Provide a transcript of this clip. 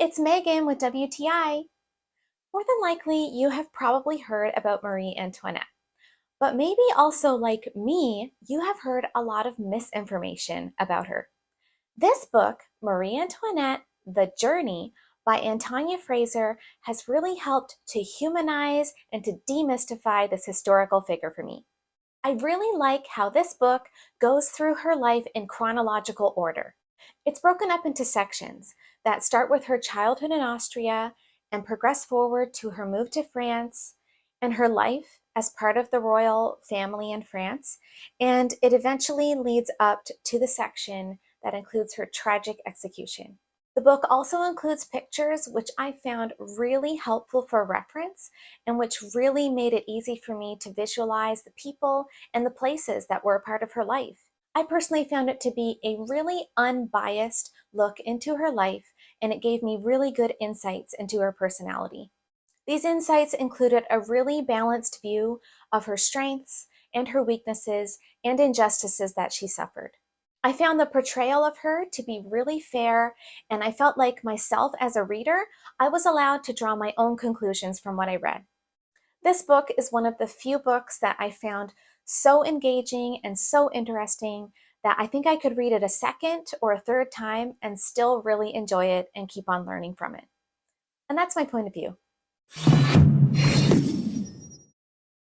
it's Megan with WTI. More than likely, you have probably heard about Marie Antoinette, but maybe also like me, you have heard a lot of misinformation about her. This book, Marie Antoinette, The Journey by Antonia Fraser, has really helped to humanize and to demystify this historical figure for me. I really like how this book goes through her life in chronological order. It's broken up into sections that start with her childhood in Austria and progress forward to her move to France and her life as part of the royal family in France. And it eventually leads up to the section that includes her tragic execution. The book also includes pictures, which I found really helpful for reference and which really made it easy for me to visualize the people and the places that were a part of her life. I personally found it to be a really unbiased look into her life, and it gave me really good insights into her personality. These insights included a really balanced view of her strengths and her weaknesses and injustices that she suffered. I found the portrayal of her to be really fair, and I felt like myself as a reader, I was allowed to draw my own conclusions from what I read. This book is one of the few books that I found so engaging and so interesting that I think I could read it a second or a third time and still really enjoy it and keep on learning from it. And that's my point of view.